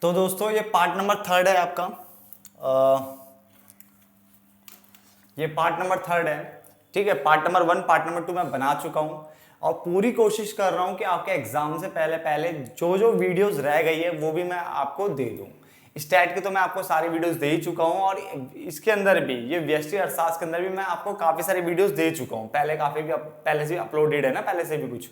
तो दोस्तों ये पार्ट नंबर थर्ड है आपका। ये पार्ट नंबर थर्ड है, ठीक है। पार्ट नंबर 1 पार्ट नंबर 2 मैं बना चुका हूं और पूरी कोशिश कर रहा हूं कि आपके एग्जाम से पहले पहले जो जो वीडियोस रह गई है वो भी मैं आपको दे दूं। स्टैट की तो मैं आपको सारी वीडियोस दे ही चुका हूं और इसके अंदर भी ये व्यष्टि अर्थशास्त्र के अंदर भी मैं आपको काफी सारी वीडियोस दे चुका हूं। पहले से अपलोडेड है ना, पहले से भी कुछ,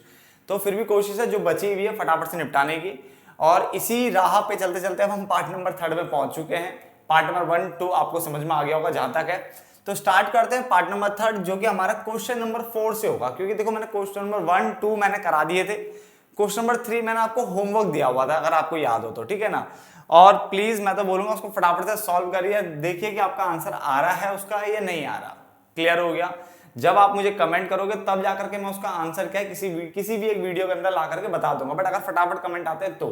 तो फिर भी कोशिश है जो बची हुई है फटाफट से निपटाने की। और इसी राह पे चलते चलते अब हम पार्ट नंबर थर्ड में पहुंच चुके हैं। पार्ट नंबर 1 2 आपको समझ में आ गया होगा जहां तक है। तो स्टार्ट करते हैं पार्ट नंबर थर्ड, जो कि हमारा क्वेश्चन नंबर 4 से होगा। क्योंकि देखो मैंने क्वेश्चन नंबर 1 2 मैंने करा दिए थे, क्वेश्चन नंबर 3 मैंने आपको होमवर्क दिया हुआ था, अगर आपको याद हो तो, ठीक है ना। और प्लीज मैं तो बोलूंगा उसको फटाफट से सॉल्व करिए, देखिए कि आपका आंसर आ रहा है उसका या नहीं आ रहा। क्लियर हो गया? जब आप मुझे कमेंट करोगे तब जाकर के मैं उसका आंसर क्या है किसी भी एक वीडियो के अंदर ला करके बता दूंगा। बट अगर फटाफट कमेंट आते हैं तो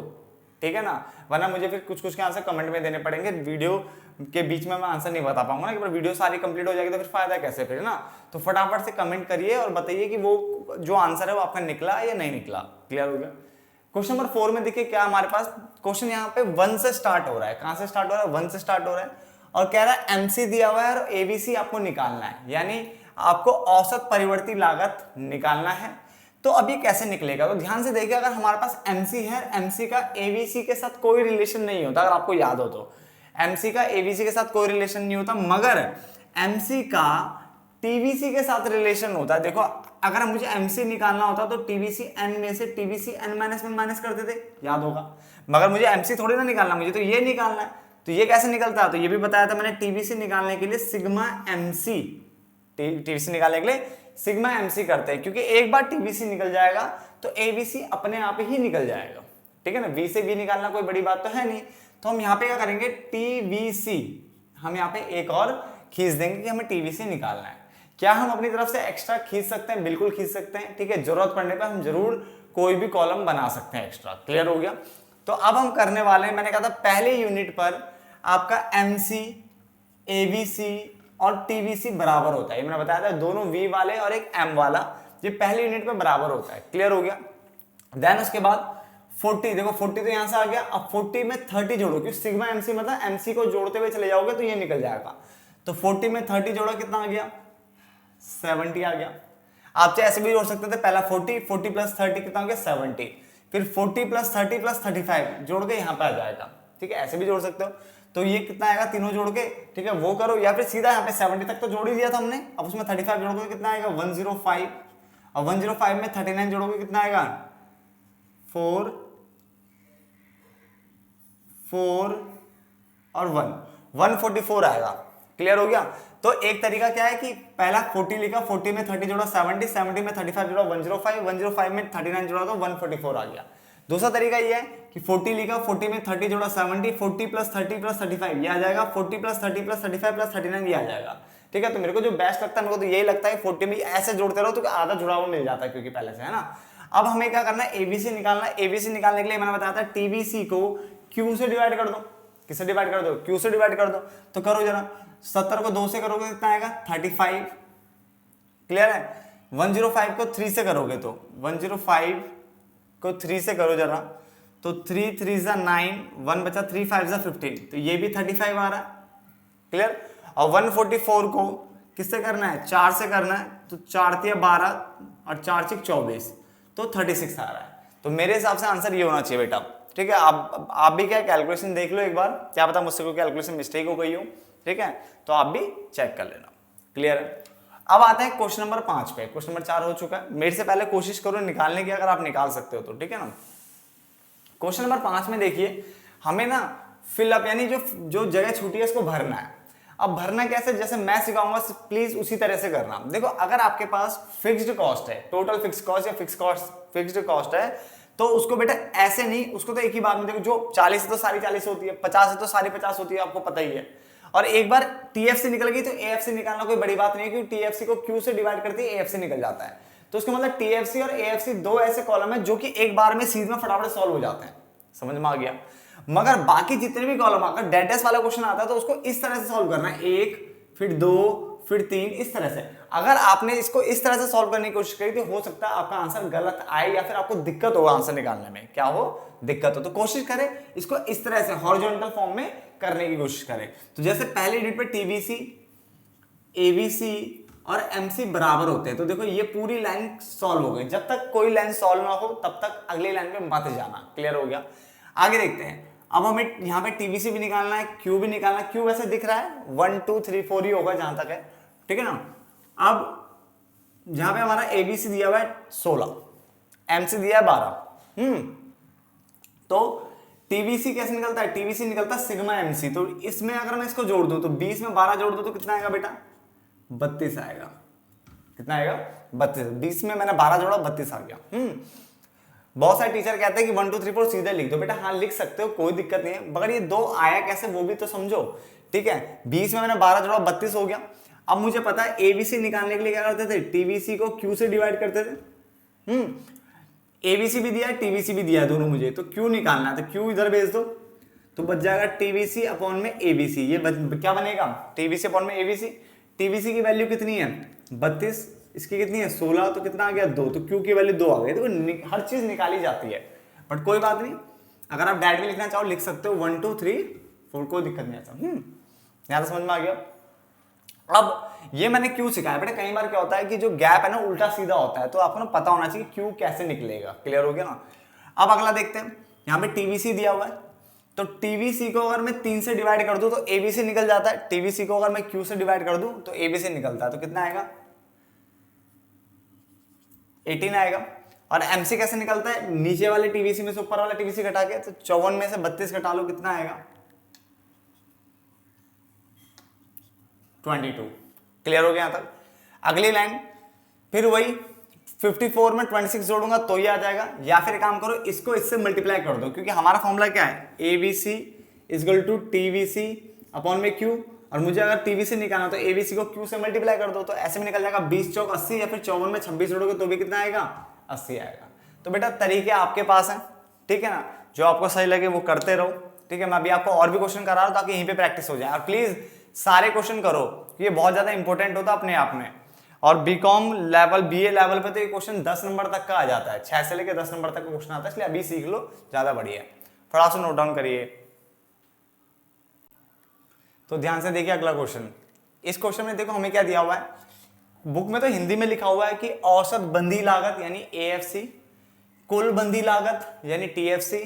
ठीक है ना, वरना मुझे फिर कुछ कुछ के आंसर कमेंट में देने पड़ेंगे, वीडियो के बीच में मैं आंसर नहीं बता पाऊंगा ना, कि वीडियो सारी कंप्लीट हो जाएगी तो फिर फायदा कैसे फिर ना। तो फटाफट से कमेंट करिए और बताइए कि वो जो आंसर है वो आपका निकला या नहीं निकला। क्लियर हो गया? क्वेश्चन नंबर 4 में देखिए क्या हमारे पास क्वेश्चन यहाँ पे 1 से स्टार्ट हो रहा है। कहां से स्टार्ट हो रहा है? 1 से स्टार्ट हो रहा है और कह रहा है एमसी दिया हुआ है और एबीसी आपको निकालना है, यानी आपको औसत परिवर्ती लागत निकालना है। तो अब ये कैसे निकलेगा? तो ध्यान से देखिए, अगर हमारे पास एमसी है, एमसी का एबीसी के साथ कोई रिलेशन नहीं होता, अगर आपको याद हो तो एमसी का एबीसी के साथ कोई रिलेशन नहीं होता, मगर एमसी का टीबीसी के साथ रिलेशन होता है। देखो अगर मुझे एमसी निकालना होता तो टीबीसी एन में से टीबीसी एन माइनस में माइनस करते थे, याद होगा। मगर मुझे एमसी थोड़ी ना निकालना, मुझे तो ये निकालना है। तो ये कैसे निकलता है? तो ये भी बताया था मैंने, टीबीसी निकालने के लिए सिग्मा एमसी, टीबीसी निकालने के लिए सिग्मा एमसी करते हैं, क्योंकि एक बार टीबीसी निकल जाएगा तो एबीसी अपने आप ही निकल जाएगा। ठीक है ना, वी से वी निकालना कोई बड़ी बात तो है नहीं। तो हम यहाँ पे क्या करेंगे, टीबीसी हम यहाँ पे एक और खींच देंगे कि हमें टीबीसी निकालना है। क्या हम अपनी तरफ से एक्स्ट्रा खींच सकते हैं? बिल्कुल खींच सकते हैं, ठीक है। जरूरत पड़ने पर हम जरूर कोई भी कॉलम बना सकते हैं एक्स्ट्रा। क्लियर हो गया? तो अब हम करने वाले हैं, मैंने कहा था पहले यूनिट पर आपका एमसी, एबीसी और टीबीसी बराबर होता है। मैंने बताया था दोनों वी वाले और एक एम वाला, ये पहले यूनिट पे बराबर होता है। क्लियर हो गया? देन उसके बाद 40, देखो 40 तो यहां से आ गया। अब 40 में 30 जोड़ो, क्योंकि सिग्मा एमसी मतलब एमसी को जोड़ते हुए चले जाओगे तो ये निकल जाएगा। तो 40 में 30 जोड़ा कितना आ गया? 70 आ गया। आप चाहे ऐसे भी जोड़ सकते थे, पहला 40 प्लस 30 कितना हो गया? 70। फिर 40 प्लस 30 प्लस 35 जोड़ के यहाँ पे आ जाएगा, ठीक है। ऐसे भी जोड़ सकते हो। तो ये कितना आएगा तीनों जोड़ के, ठीक है, वो करो। या फिर सीधा यहाँ पे 70 तक तो जोड़ ही दिया था हमने, अब उसमें 35 जोड़ोगे कितना आएगा? 105। और 105 में 39 जोड़ोगे कितना आएगा? 4 4 और 1 144 आएगा। क्लियर हो गया? तो एक तरीका क्या है कि पहला 40 लिखा, 40 में 30 जोड़ा 70, 70 में 35 जोड़ा 105, 105 में 39 जोड़ा तो 144 आ गया। दूसरा तरीका ये है कि 40 लिखा, 40 में 30 जोड़ा 70, 40 प्लस 30 प्लस 35 ये आ जाएगा, 40 प्लस 30 प्लस 35 प्लस 39 ये आ जाएगा। ठीक है, तो मेरे को जो बेस्ट लगता है, मेरे को तो यही लगता है 40 में ऐसे जोड़ते रहो तो आधा जुड़ा हुआ मिल जाता है, क्योंकि पहले से है ना। अब हमें क्या करना है, एबीसी निकालना है। एबीसी निकालने के लिए मैंने बताया था टीबीसी को क्यू से डिवाइड कर दो। किससे डिवाइड कर दो? क्यू से डिवाइड कर दो। तो करो जरा, 70 को 2 से करोगे कितना आएगा? 35। क्लियर है? 105 को 3 से करोगे तो 105 को 3 से करो जरा, तो 3 3 9, 1 बचा, 3 5 15, तो ये भी 35 आ रहा है। क्लियर? और 144 को किससे करना है? 4 से करना है, तो 4 3 12 और 4 6 24, तो 36 आ रहा है। तो मेरे हिसाब से आंसर ये होना चाहिए बेटा। ठीक है, आप भी क्या कैलकुलेशन देख लो एक बार, क्या पता मुझसे कोई कैलकुलेशन मिस्टेक हो गई हो। ठीक है, तो आप भी चेक कर लेना। क्लियर है? अब आते हैं क्वेश्चन नंबर 5 पे। क्वेश्चन नंबर 4 हो चुका है, मेरे से पहले कोशिश करो निकालने की, अगर आप निकाल सकते हो तो। ठीक है ना। क्वेश्चन नंबर 5 में देखिए, हमें ना फिलअप यानी जो जगह छूटी है उसको भरना है। अब भरना कैसे? जैसे मैं सिखाऊंगा प्लीज उसी तरह से करना। देखो अगर आपके पास फिक्स्ड कॉस्ट है, टोटल फिक्स्ड कॉस्ट या फिक्स्ड कॉस्ट है, तो उसको बेटा ऐसे नहीं, उसको तो एक ही बार में देखो, जो 40 है तो सारी 40 होती है, 50 है तो सारी 50 होती है, आपको पता ही है। और एक बार टीएफसी निकल गई तो एएफसी निकालना कोई बड़ी बात नहीं है, क्योंकि टीएफसी को क्यू से डिवाइड करती है, एएफसी निकल जाता है। तो उसका मतलब टीएफसी और एएफसी दो ऐसे कॉलम है जो कि एक बार में सीध में फटाफट सॉल्व हो जाते हैं। समझ में आ गया? मगर बाकी जितने भी कॉलम आकर डेड डेस वाला क्वेश्चन आता है तो उसको इस तरह से सॉल्व करना है, 1 फिर 2 फिर 3, इस तरह से। अगर आपने इसको इस तरह से सॉल्व करने की कोशिश करी तो हो सकता है आपका आंसर गलत आए या फिर आपको दिक्कत हो आंसर निकालने में, क्या हो, दिक्कत हो। तो कोशिश करें इसको इस तरह से हॉरिजॉन्टल फॉर्म में करने की कोशिश करें। तो जैसे पहले यूनिट पे टीबीसी, एबीसी और एमसी बराबर होते हैं, तो देखो ये पूरी लाइन सॉल्व हो गई। जब तक कोई लाइन सॉल्व ना हो तब तक अगली लाइन पे मत जाना। क्लियर हो गया? आगे देखते हैं। अब हमें यहाँ पे टीबीसी भी निकालना है, क्यू भी निकालना है। क्यू वैसे दिख रहा है 1 2 3 4 ही होगा जहां तक है, ठीक है ना। अब जहां पे हमारा एबीसी दिया हुआ है 16, एमसी दिया है 12, तो टीबीसी कैसे निकलता है? टीबीसी निकलता है सिग्मा एमसी। तो इसमें अगर मैं इसको जोड़ दूं तो 20 में 12 जोड़ दूं तो कितना आएगा बेटा? 32 आएगा। कितना आएगा? 32। 20 में मैंने 12 जोड़ा, 32 आ गया। बहुत सारे टीचर कहते हैं कि 1 2 3 4 सीधे लिख दो। बेटा हाँ लिख सकते हो, कोई दिक्कत नहीं है, मगर ये 2 आया कैसे वो भी तो समझो, ठीक है। 20 में मैंने 12 जोड़ा, 32 हो गया। अब मुझे पता है एबीसी निकालने के लिए क्या करते थे? टीबीसी को क्यू से डिवाइड करते थे। एबीसी भी दिया है, टीबीसी भी दिया है, दोनों मुझे, तो क्यू निकालना है, तो क्यू इधर भेज दो तो बच जाएगा टीबीसी अपॉन में एबीसी। ये क्या बनेगा? टीबीसी अपॉन में एबीसी। टीबीसी की वैल्यू कितनी है? 32, इसकी कितनी है? 16, तो कितना आ गया? 2, तो क्यू की वैल्यू 2 आ गई। देखो हर चीज निकाली जाती है, बट कोई बात नहीं, अगर आप डायरेक्ट में लिखना चाहो लिख सकते हो 1 2 3 4, कोई दिक्कत नहीं आता। यहां तो समझ में आ गया। अब ये मैंने क्यों सिखाया बेटा, कई बार क्या होता है कि जो गैप है ना उल्टा सीधा होता है, तो आपको ना पता होना चाहिए क्यू कैसे निकलेगा। क्लियर हो गया ना। अब अगला देखते हैं, यहाँ पे टीबीसी दिया हुआ है, तो टीबीसी को अगर मैं 3 से डिवाइड कर दूं तो एबीसी निकल जाता है। टीबीसी को अगर मैं क्यू से डिवाइड कर दूं तो एबीसी निकलता है, तो कितना आएगा? 18 आएगा। और एमसी कैसे निकलता है? नीचे वाले टीबीसी में से ऊपर वाला टीबीसी घटा के, तो 54 में से 32 घटा लो, कितना आएगा? 22। क्लियर हो गया यहां तक? अगली लाइन फिर वही 54 में 26 जोड़ूंगा तो ये आ जाएगा, या फिर काम करो इसको इससे मल्टीप्लाई कर दो, क्योंकि हमारा फॉर्मूला क्या है? AVC equal to TVC upon में क्यू, और मुझे अगर टीबीसी निकालना तो एबीसी को क्यू से मल्टीप्लाई कर दो, तो ऐसे में निकल जाएगा 20 चौक 80, या फिर 54 में 26 जोड़ोगे तो भी कितना आएगा? 80 आएगा। तो बेटा तरीके आपके पास हैं, ठीक है ना, जो आपको सही लगे वो करते रहो, ठीक है। मैं अभी आपको और भी क्वेश्चन करा रहा हूं ताकि यहीं पे प्रैक्टिस हो जाए, और प्लीज सारे क्वेश्चन करो, ये बहुत ज्यादा इंपॉर्टेंट होता है अपने आप में। और बीकॉम लेवल, बीए लेवल पे तो ये क्वेश्चन 10 नंबर तक का आ जाता है, 6 से लेकर 10 नंबर तक का क्वेश्चन आता है, इसलिए अभी सीख लो, ज्यादा बढ़िया है। थोड़ा सा नोट डाउन करिए। तो ध्यान से देखिए अगला क्वेश्चन। इस क्वेश्चन में देखो हमें क्या दिया हुआ है, बुक में तो हिंदी में लिखा हुआ है कि औसत बंदी लागत यानी एएफसी, कुल बंदी लागत यानी टीएफसी,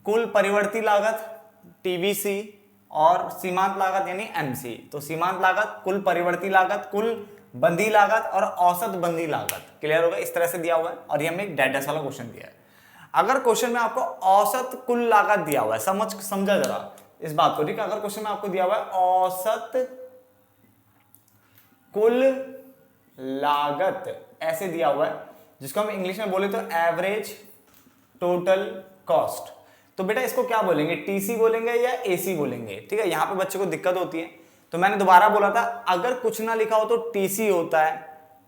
कुल परिवर्ती लागत टीवीसी, और सीमांत लागत यानी एमसी। तो सीमांत लागत, कुल परिवर्ती लागत, कुल बंदी लागत और औसत बंदी लागत। क्लियर होगा? इस तरह से दिया हुआ है, और ये हमें एक डेटा वाला क्वेश्चन दिया है। अगर क्वेश्चन में आपको औसत कुल लागत दिया हुआ है, समझा जरा इस बात को, ठीक है। अगर क्वेश्चन में आपको दिया हुआ है औसत कुल लागत ऐसे दिया हुआ है, जिसको हम इंग्लिश में बोले तो एवरेज टोटल कॉस्ट, तो बेटा इसको क्या बोलेंगे? टीसी बोलेंगे या एसी बोलेंगे? ठीक है, यहां पे बच्चे को दिक्कत होती है, तो मैंने दोबारा बोला था अगर कुछ ना लिखा हो तो टीसी होता है,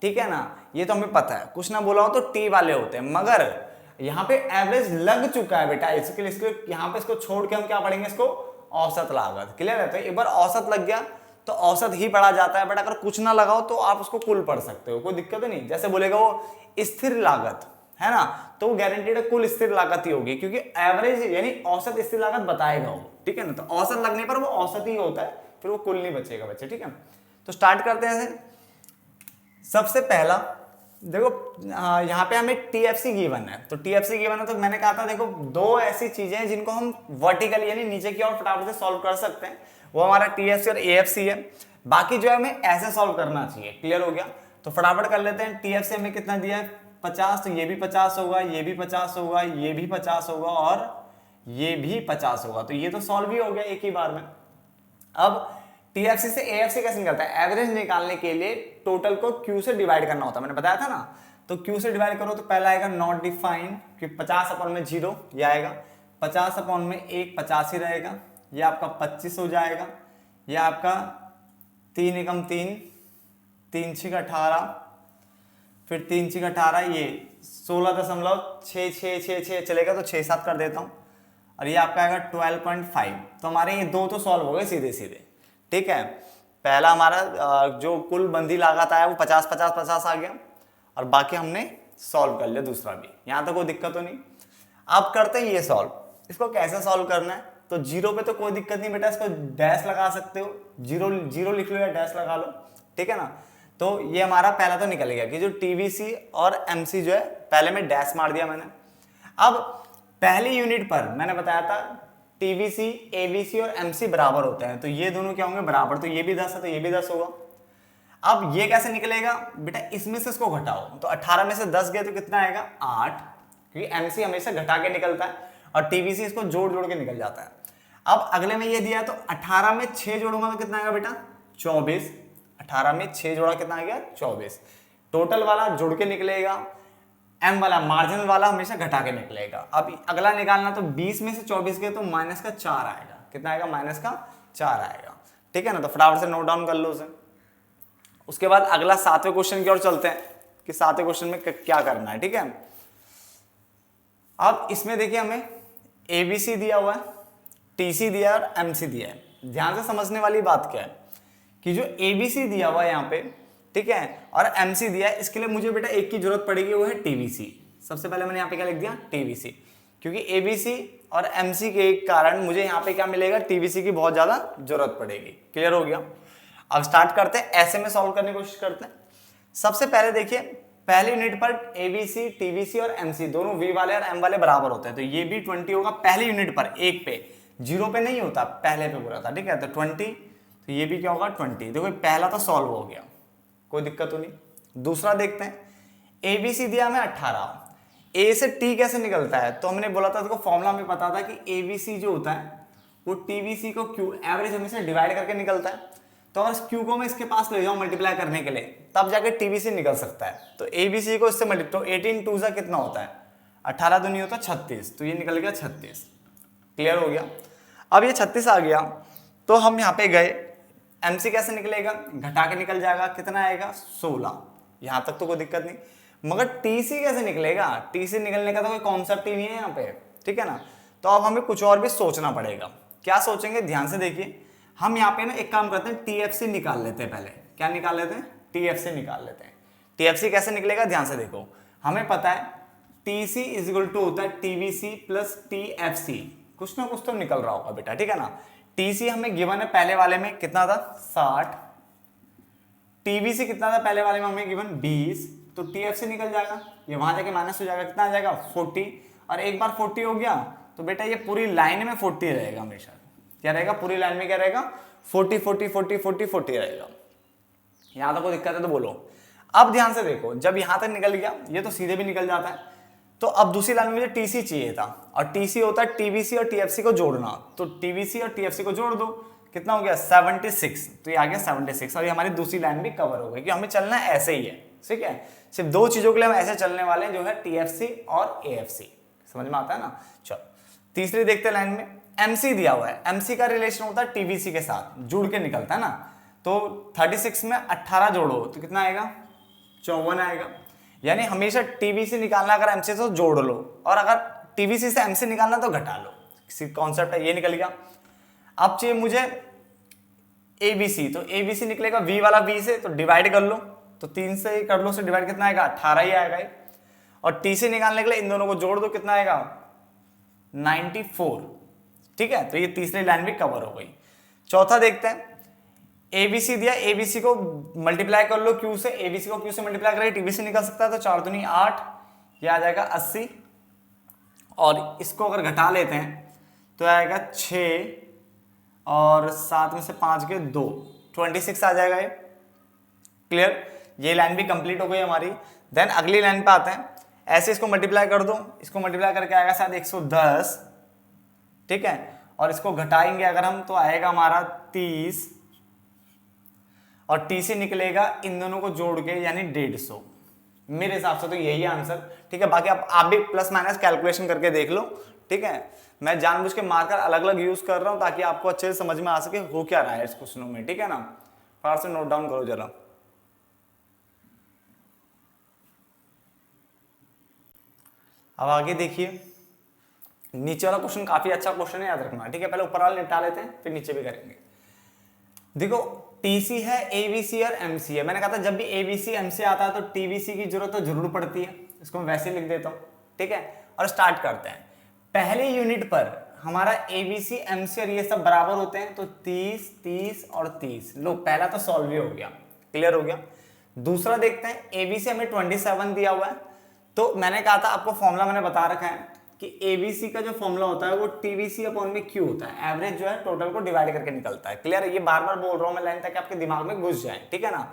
ठीक है ना, ये तो हमें पता है। कुछ ना बोला हो तो टी वाले होते हैं, मगर यहाँ पे एवरेज लग चुका है बेटा, इसके लिए यहाँ पे इसको छोड़ के हम क्या पढ़ेंगे? इसको औसत लागत। क्लियर है? तो एक बार औसत लग गया तो औसत ही पढ़ा जाता है, बट अगर कुछ ना लगाओ तो आप उसको कुल पढ़ सकते हो, कोई दिक्कत नहीं। जैसे बोलेगा वो स्थिर लागत है ना, तो वो गारंटीड है कुल स्थिर लागत ही होगी, क्योंकि एवरेज यानी औसत स्थिर लागत बताएगा वो, ठीक है ना। तो औसत लगने पर वो औसत ही होता है, फिर वो कुल नहीं बचेगा बच्चे, ठीक है। तो स्टार्ट करते हैं। सबसे पहला देखो यहाँ पे हमें टीएफसी गिवन है, तो टीएफसी गिवन है, तो मैंने कहा था देखो दो ऐसी चीजें हैं जिनको हम वर्टिकली यानी नीचे की ओर फटाफट से सॉल्व कर सकते हैं, वो हमारा टीएफसी और एएफसी है। बाकी जो है हमें ऐसे सॉल्व करना चाहिए। क्लियर हो गया? तो फटाफट कर लेते हैं। टीएफसी हमें कितना दिया है? 50, तो ये भी 50 होगा, ये भी 50 होगा, ये भी 50 होगा और ये भी 50 होगा, तो ये तो सॉल्व ही हो गया एक ही बार में। अब टीएफसी से एएफसी कैसे निकलता है? एवरेज निकालने के लिए टोटल को क्यू से डिवाइड करना होता है, मैंने बताया था ना। तो क्यू से डिवाइड करो तो पहला आएगा नॉट डिफाइंड, क्योंकि 50 अपॉन में 0 ये आएगा, 50 अपॉन में 1 50 ही रहेगा, ये आपका 25 हो जाएगा, ये आपका 3 एकम 3, 3 6 18, फिर 3 6 18, ये 16.66666 चलेगा, तो 6 7 कर देता हूँ, और ये आपका आएगा 12.5। तो हमारे ये दो तो सॉल्व हो गए सीधे सीधे, ठीक है। पहला हमारा जो कुल बंदी लागत आया वो 50-50-50 आ गया, और बाकी हमने सॉल्व कर लिया दूसरा भी, यहाँ तक कोई दिक्कत तो नहीं। अब करते हैं ये सॉल्व। इसको कैसे सॉल्व करना है, तो जीरो पे तो कोई दिक्कत नहीं बेटा, इसको डैश लगा सकते हो, जीरो जीरो लिख लो या डैश लगा लो, ठीक है ना। तो ये हमारा पहला तो निकल गया कि जो टीवीसी और एमसी जो है, पहले में डैश मार दिया मैंने। अब पहली यूनिट पर मैंने बताया था टीवीसी, एवीसी और एमसी बराबर होते हैं, तो ये दोनों क्या होंगे, बराबर, तो ये भी 10 है तो ये भी 10 होगा। अब ये कैसे निकलेगा बेटा, इसमें से इसको घटाओ, तो 18 में से 10 गए तो कितना आएगा 8, क्योंकि एमसी हमेशा घटा के निकलता है और टीवीसी इसको जोड़ जोड़ के निकल जाता है। अब अगले में ये दिया है तो 18 में 6 जोड़ूंगा तो कितना आएगा बेटा 24, 18 में 6 जोड़ा कितना आ गया 24। टोटल वाला जुड़ के निकलेगा, एम वाला मार्जिनल वाला हमेशा घटा के निकलेगा। अब अगला निकालना तो 20 में से 24 गए तो माइनस का 4 आएगा, कितना आएगा माइनस का 4 आएगा, ठीक है ना। तो फटाफट से नोट डाउन कर लो उसे। उसके बाद अगला 7वें क्वेश्चन की ओर चलते हैं कि 7वें क्वेश्चन में क्या करना है, ठीक है। अब इसमें देखिए हमें एबीसी दिया हुआ है, टीसी दिया है और एमसी दिया है। ध्यान से समझने वाली बात क्या है कि जो एबीसी दिया हुआ है यहाँ पे, ठीक है, और एमसी दिया है, इसके लिए मुझे बेटा एक की जरूरत पड़ेगी, वो है टीवीसी। सबसे पहले मैंने यहाँ पे क्या लिख दिया टीवीसी, क्योंकि एबीसी और एमसी के कारण मुझे यहाँ पे क्या मिलेगा, टीवीसी की बहुत ज्यादा जरूरत पड़ेगी। क्लियर हो गया। अब स्टार्ट करते हैं, ऐसे में सॉल्व करने की कोशिश करते हैं। सबसे पहले देखिए पहली यूनिट पर एबीसी, टीवीसी और एमसी दोनों वी वाले और एम वाले बराबर होते हैं, तो ये भी 20 होगा पहली यूनिट पर, एक पे, जीरो पे नहीं होता, पहले पे पूरा था, ठीक है। तो 20, तो ये भी क्या होगा 20। देखो पहला तो सॉल्व हो गया, कोई दिक्कत तो नहीं। दूसरा देखते हैं, एबीसी दिया हमें 18, ए से टी कैसे निकलता है, तो हमने बोला था, तो फॉर्मूला में पता था कि एबीसी जो होता है वो टीवीसी को क्यू एवरेज हमेशा डिवाइड करके निकलता है। तो अगर क्यू को मैं इसके पास ले जाऊं मल्टीप्लाई करने के लिए, तब जाके टीवीसी निकल सकता है। तो एबीसी को इससे मल्टीप्लाई, तो 18 2 कितना होता है 18 तो नहीं होता 36, तो ये निकल गया 36। क्लियर हो गया। अब ये 36 आ गया तो हम यहाँ पे गए, एमसी कैसे निकलेगा, घटा के निकल जाएगा, कितना आएगा 16, यहाँ तक तो कोई दिक्कत नहीं। मगर टीसी कैसे निकलेगा, टीसी निकलने का तो कोई कॉन्सेप्ट ही नहीं है यहाँ पे, ठीक है ना। तो अब हमें कुछ और भी सोचना पड़ेगा। क्या सोचेंगे, ध्यान से देखिए। हम यहाँ पे ना एक काम करते हैं, टीएफसी निकाल लेते हैं पहले। क्या निकाल लेते हैं, टीएफसी निकाल लेते हैं। टीएफसी कैसे निकलेगा, ध्यान से देखो। हमें पता है टीसी इज इक्वल टू होता है टीवीसी प्लस टीएफसी, कुछ ना कुछ तो निकल रहा होगा बेटा, ठीक है ना। टीसी हमें गिवन है पहले वाले में कितना था 60, टीवीसी कितना था पहले वाले में हमें गिवन 20, तो टीएफसी निकल जाएगा, ये वहां जाके माइनस हो जाएगा, कितना आ जाएगा 40। और एक बार 40 हो गया तो बेटा ये पूरी लाइन में 40 रहेगा हमेशा। क्या रहेगा, पूरी लाइन में क्या रहेगा 40 40 40 40 40 रहेगा। यहां तक कोई दिक्कत है तो बोलो। अब ध्यान से देखो, जब यहां तक निकल गया, ये तो सीधे भी निकल जाता है। तो अब दूसरी लाइन में मुझे टीसी चाहिए था, और टीसी होता है टीवीसी और टीएफसी को जोड़ना, तो टीवीसी और टीएफसी को जोड़ दो, कितना हो गया 76, तो ये आ गया 76। और ये हमारी दूसरी लाइन भी कवर हो गई कि हमें चलना ऐसे ही है, ठीक है। सिर्फ दो चीजों के लिए हम ऐसे चलने वाले हैं, जो है टीएफसी और एएफसी। समझ में आता है ना। चलो तीसरी देखते हैं लाइन में, एमसी दिया हुआ है, एमसी का रिलेशन होता है टीवीसी के साथ, जुड़ के निकलता है ना। तो 36 में 18 जोड़ो तो कितना आएगा 54 आएगा। यानी हमेशा टीवीसी निकालना अगर एमसी से जोड़ लो, और अगर टीवीसी से एमसी निकालना तो घटा लो। कॉन्सेप्ट है, ये निकल गया। अब चाहिए मुझे एबीसी, तो एबीसी निकलेगा वी वाला वी से, तो डिवाइड कर लो, तो 3 से कर लो, से डिवाइड कितना आएगा 18 ही आएगा। और टीसी निकालने के लिए इन दोनों को जोड़ दो, कितना आएगा 94, ठीक है। तो ये तीसरी लाइन भी कवर हो गई। चौथा देखते हैं, एबीसी दिया, एबीसी को मल्टीप्लाई कर लो क्यू से, एबीसी को क्यू से मल्टीप्लाई करें टीबीसी निकल सकता है, तो 4 दूनी 8, ये आ जाएगा 80। और इसको अगर घटा लेते हैं तो आएगा 6 और 7 में से 5 के 2, 26 आ जाएगा ये। क्लियर, ये लाइन भी कंप्लीट हो गई हमारी। देन अगली लाइन पे आते हैं, ऐसे इसको मल्टीप्लाई कर दो, इसको मल्टीप्लाई करके आएगा शायद 110, ठीक है। और इसको घटाएंगे अगर हम तो आएगा हमारा 30, और टीसी निकलेगा इन दोनों को जोड़ के यानी 150। मेरे हिसाब से तो यही आंसर, ठीक है। बाकी आप भी प्लस माइनस कैलकुलेशन करके देख लो, ठीक है। मैं जानबूझ के मार्कर अलग अलग यूज कर रहा हूं ताकि आपको अच्छे से समझ में आ सके हो क्या रहा है इस क्वेश्चनों में, ठीक है ना। फटाफट से नोट डाउन करो जरा। अब आगे देखिए, नीचे वाला क्वेश्चन काफी अच्छा क्वेश्चन है, याद रखना, ठीक है। पहले ऊपर वाला निपटा लेते हैं, फिर नीचे भी करेंगे। देखो टीसी है, एबीसी और एमसी है। मैंने कहा था जब भी एबीसी एमसी आता है तो टीबीसी की जरूरत तो जरूर पड़ती है, इसको मैं वैसे लिख देता हूँ, ठीक है। और स्टार्ट करते हैं। पहले यूनिट पर हमारा एबीसी एमसी और ये सब बराबर होते हैं, तो 30 30 और 30। लो पहला तो सॉल्व ही हो गया, क्लियर हो गया। दूसरा देखते हैं, एबीसी हमें 27 दिया हुआ है, तो मैंने कहा था आपको फॉर्मूला मैंने बता रखा है कि एबीसी का जो फॉर्मूला होता है वो टीबीसी अपॉन में क्यू होता है, एवरेज जो है टोटल को डिवाइड करके निकलता है। क्लियर है, ये बार बार बोल रहा हूं मैं लाइन ताकि आपके दिमाग में घुस जाए, ठीक है ना।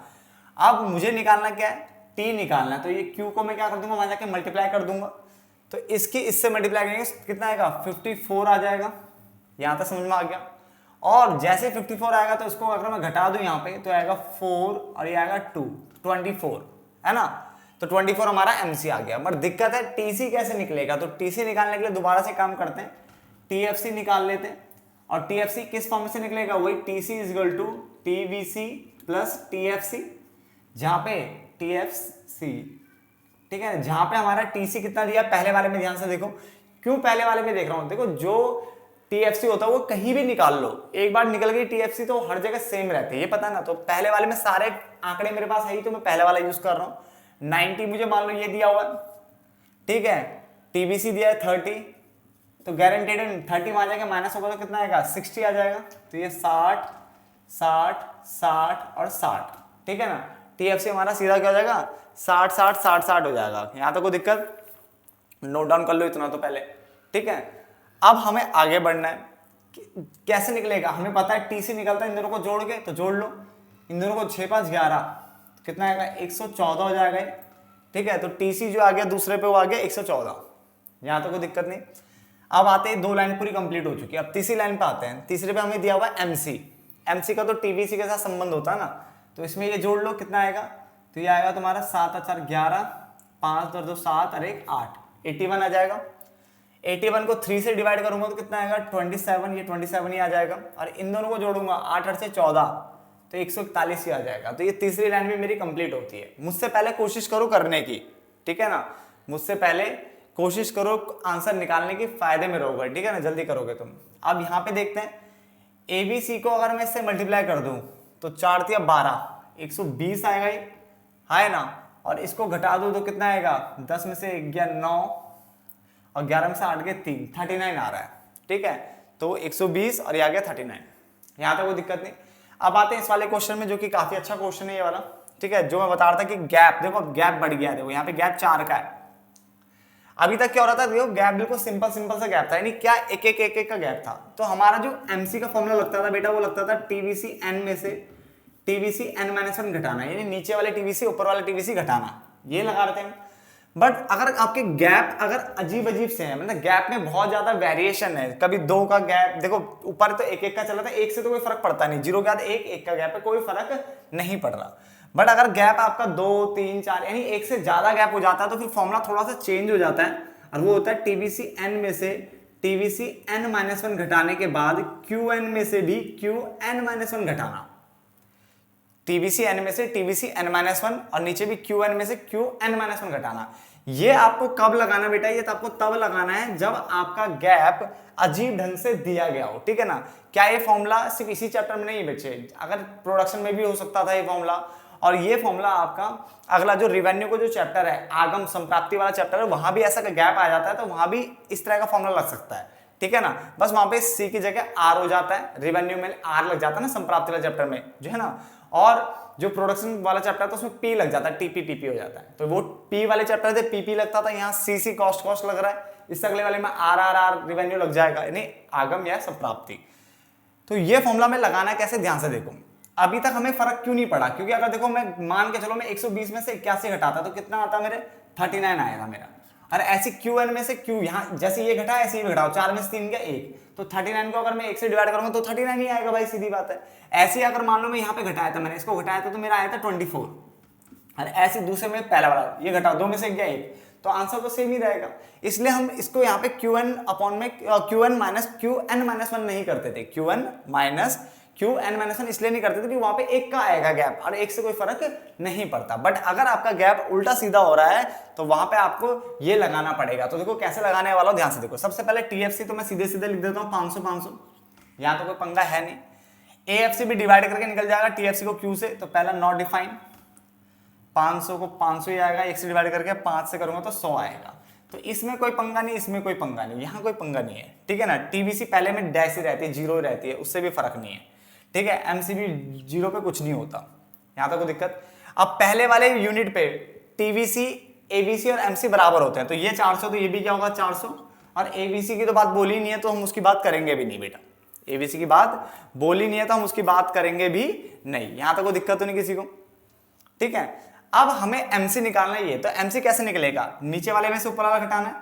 अब मुझे निकालना क्या है, टी निकालना है, तो ये क्यू को मैं क्या कर दूंगा, वहां जाके मल्टीप्लाई कर दूंगा, तो इसकी इससे मल्टीप्लाई करेंगे कितना आएगा, 54 आ जाएगा। यहां तक समझ में आ गया। और जैसे 54 आएगा तो इसको अगर मैं घटा दूं यहाँ पे तो आएगा 4 और ये आएगा 2, 24 है ना। तो 24 हमारा एमसी आ गया। बट दिक्कत है टीसी कैसे निकलेगा, तो टीसी निकालने के लिए दोबारा से काम करते हैं, टीएफसी निकाल लेते हैं। और टीएफसी किस फॉर्म से निकलेगा, वही TC is equal to TVC plus TFC, जहां पे टीएफसी, ठीक है, जहां पे हमारा टीसी कितना दिया पहले वाले में, ध्यान से देखो। क्यों पहले वाले में देख रहा हूं, देखो जो टीएफसी होता है वो कहीं भी निकाल लो, एक बार निकल गई टीएफसी तो हर जगह सेम रहती है, ये पता ना। तो पहले वाले में सारे आंकड़े मेरे पास है ही, तो मैं पहले वाला यूज कर रहा हूं। 90 मुझे मान लो ये दिया हुआ, ठीक है, टीबीसी दिया है 30, तो गारंटेड 30 में आ जाएगा, माइनस होगा तो कितना आएगा 60 आ जाएगा। तो ये 60 60 60 और 60, ठीक है ना। टीएफसी हमारा सीधा क्या हो जाएगा, 60 60 60 60 हो जाएगा। यहां तो कोई दिक्कत, नोट डाउन कर लो इतना तो पहले, ठीक है। अब हमें आगे बढ़ना है, कैसे निकलेगा हमें पता है, टीसी निकलता है इन दोनों को जोड़ के, तो जोड़ लो इन दोनों को, 6 5 11 कितना आएगा 114 हो जाएगा, ठीक है। तो टीसी जो आ गया दूसरे पे वो आ गया 114, यहां तो कोई दिक्कत नहीं। अब आते हैं, 2 लाइन पूरी कंप्लीट हो चुकी है, अब तीसरी लाइन पे आते हैं। तीसरे पे हमें दिया हुआ एमसी, एमसी का तो टीबीसी के साथ संबंध होता है ना, तो इसमें ये जोड़ लो कितना आएगा, तो ये आएगा तुम्हारा 7 4 11, 5 2 7 और 1 8, 81 आ जाएगा। 81 को 3 से डिवाइड करूंगा तो कितना आएगा 27, ये 27 ही आ जाएगा। और इन दोनों को जोड़ूंगा 8 8 से 14, तो 141 ही आ जाएगा। तो ये तीसरी लाइन भी मेरी कंप्लीट होती है। मुझसे पहले कोशिश करो करने की, ठीक है ना, मुझसे पहले कोशिश करो आंसर निकालने की, फायदे में रहोगे, ठीक है ना, जल्दी करोगे तुम। अब यहाँ पे देखते हैं, एबीसी को अगर मैं इससे मल्टीप्लाई कर दूं तो 4 3 12, 120 आएगा ये, है ना। और इसको घटा दो तो कितना आएगा, 10 में से 9 और 11 में से 8 के 3, 39 आ रहा है, ठीक है। तो 120 और ये आ गया 39, यहां तक कोई दिक्कत नहीं। अब आते हैं इस वाले क्वेश्चन में, जो कि काफी अच्छा क्वेश्चन है ये वाला, ठीक है। जो मैं बता रहा था कि गैप, देखो गैप बढ़ गया, देखो यहाँ पे गैप 4 का है। अभी तक क्या हो रहा था, देखो गैप बिल्कुल सिंपल सा गैप था, यानी क्या एक एक का गैप था। तो हमारा जो एमसी का फॉर्मूला लगता था बेटा, वो लगता था टीवीसी एन में से टीवीसी एन माइनस 1 घटाना, यानी नीचे वाले टीवीसी ऊपर वाले टीवीसी घटाना, ये लगा रहे थे हम। बट अगर आपके गैप अगर अजीब से है, मतलब गैप में बहुत ज्यादा वेरिएशन है, कभी 2 का गैप, देखो ऊपर तो 1 1 का चला था, 1 से तो कोई फर्क पड़ता नहीं, 0 के बाद 1 1 का गैप है, कोई फर्क नहीं पड़ रहा। बट अगर गैप आपका 2 3 4 यानी 1 से ज्यादा गैप हो जाता है, तो फिर फॉर्मूला थोड़ा सा चेंज हो जाता है, और वो होता है टीवीसी एन में से टीवीसी एन माइनस 1 घटाने के बाद क्यू एन में से भी क्यू एन माइनस 1 घटाना, टीवीसी एन में से टीवीसी एन माइनस 1 और नीचे भी क्यू एन में से क्यू एन माइनस 1 घटाना। ये आपको कब लगाना बेटा, ये तो आपको तब लगाना है जब आपका गैप अजीब ढंग से दिया गया हो, ठीक है ना। क्या ये फॉर्मूला सिर्फ इसी चैप्टर में नहीं बचे, अगर प्रोडक्शन में भी हो सकता था ये फॉर्मूला। और ये फॉर्मूला आपका अगला जो रिवेन्यू को जो चैप्टर है, आगम संप्राप्ति वाला चैप्टर है, वहां भी ऐसा गैप आ जाता है, तो वहां भी इस तरह का फॉर्मूला लग सकता है, ठीक है ना। बस वहां पे सी की जगह आर हो जाता है, रिवेन्यू में आर लग जाता है ना संप्राप्ति वाले चैप्टर में जो है ना। और जो प्रोडक्शन वाला चैप्टर है तो उसमें पी लग जाता है, टीपी हो जाता है। तो वो पी वाले चैप्टर से पीपी लगता था, यहाँ सी कॉस्ट लग रहा है, इससे अगले वाले में आर रिवेन्यू लग जाएगा, यानी आगम या संप्राप्ति। तो ये फॉर्मूला में लगाना कैसे, ध्यान से देखो। अभी तक हमें फर्क क्यों नहीं पड़ा, क्योंकि अगर देखो मैं मान के चलो मैं 120 में से 81 घटाता तो कितना आता मेरे 39 आया था मेरा। और ऐसी क्यू एन में से क्यू, यहाँ जैसे ये घटा ऐसे ही घटाओ, 4 में से 3 गया 1, तो 39 को अगर मैं 1 से डिवाइड करूंगा तो 39 ही आएगा भाई, सीधी बात है। ऐसे ही अगर मान लो मैं यहाँ पे घटाया था, मैंने इसको घटाया था तो मेरा आया था 24, और ऐसे दूसरे में पहला वाला ये घटाओ, 2 में से गया 1, तो आंसर तो सेम ही रहेगा। इसलिए हम इसको यहाँ पे क्यू एन अपॉन में क्यू एन माइनस 1 नहीं करते थे, Q N minus Q N minus 1 इसलिए नहीं करते थे कि वहां पे 1 का आएगा गैप, और 1 से कोई फर्क नहीं पड़ता। बट अगर आपका गैप उल्टा सीधा हो रहा है तो वहां पे आपको ये लगाना पड़ेगा। तो देखो कैसे लगाने वाला हो, ध्यान से देखो। सबसे पहले टीएफसी तो मैं सीधे लिख देता हूँ 500 500, यहाँ तो कोई पंगा है नहीं। AFC भी डिवाइड करके निकल जाएगा TFC को Q से, तो पहला नॉट डिफाइन, 500 को 500 ही आएगा, 1 से डिवाइड करके 5 से करूंगा तो 100 आएगा। तो इसमें कोई पंगा नहीं, इसमें कोई पंगा नहीं, यहाँ कोई पंगा नहीं है, ठीक है ना। TBC पहले में डैश ही रहती है, 0 रहती है, उससे भी फर्क नहीं है, ठीक है। MCB 0 पे कुछ नहीं होता, यहाँ तक कोई दिक्कत। अब पहले वाले यूनिट पे TBC, ABC और MC बराबर होते हैं, तो ये 400 तो ये भी क्या होगा 400, और ABC की तो बात बोली नहीं है तो हम उसकी बात करेंगे भी नहीं बेटा, ABC की बात बोली नहीं है तो हम उसकी बात करेंगे भी नहीं, यहाँ तक कोई दिक्कत तो नहीं किसी को, ठीक है। अब हमें MC निकालना है, ये तो MC कैसे निकलेगा, नीचे वाले में से ऊपर वाला घटाना है,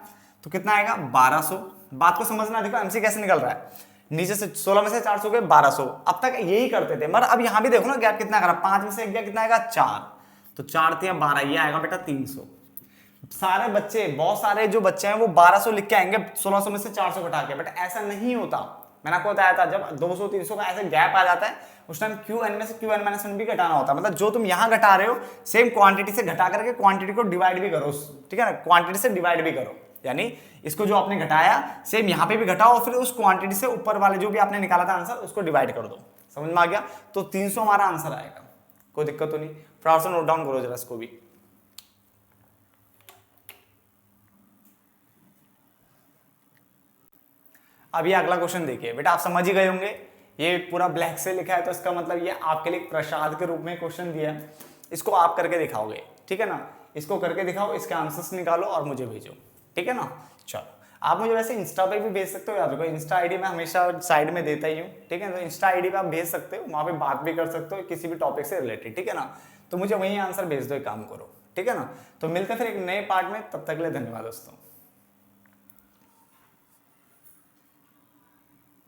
तो कितना आएगा 1200। बात को समझना, देखो MC कैसे निकल रहा है, नीचे से 16 में से 400 के 1200, अब तक यही करते थे, मगर अब यहाँ भी देखो ना गैप कितना करा, 5 में से एक गया कितना आएगा 4, तो 4 × 12 ये आएगा बेटा 300। सारे बच्चे, बहुत सारे जो बच्चे हैं वो 1200 लिख के आएंगे 1600 में से 400 घटा के, बट ऐसा नहीं होता। मैंने आपको बताया था जब 200-300 का ऐसे गैप आ जाता है उस टाइम QN में से QN-1 भी घटाना होता है, मतलब जो तुम यहाँ घटा रहे हो सेम क्वांटिटी से घटा करके क्वांटिटी को डिवाइड भी करो, ठीक है ना, क्वांटिटी से डिवाइड भी करो, यानी इसको जो आपने घटाया सेम यहाँ पे भी घटाओ और फिर उस क्वांटिटी से ऊपर वाले जो भी आपने निकाला था आंसर उसको डिवाइड कर दो, समझ में आ गया। तो 300 हमारा आंसर आएगा, कोई दिक्कत तो नहीं। फटाफट से नोट डाउन करो जरा इसको भी। अब ये अगला क्वेश्चन देखिए बेटा, आप समझ ही गए होंगे, ये पूरा ब्लैक से लिखा है तो इसका मतलब ये आपके लिए प्रसाद के रूप में क्वेश्चन दिया है, इसको आप करके दिखाओगे, ठीक है ना, इसको करके दिखाओ, इसके आंसर्स निकालो और मुझे भेजो, ठीक है ना। चलो, आप मुझे वैसे इंस्टा पे भी भेज सकते हो, याद रखो इंस्टा आईडी मैं हमेशा साइड में देता ही हूँ, ठीक है, तो इंस्टा आईडी पे आप भेज सकते हो, वहाँ पे बात भी कर सकते हो किसी भी टॉपिक से रिलेटेड, ठीक है ना। तो मुझे वही आंसर भेज दो, एक काम करो, ठीक है ना। तो मिलते हैं फिर एक नए पार्ट में, तब तक के लिए धन्यवाद दोस्तों।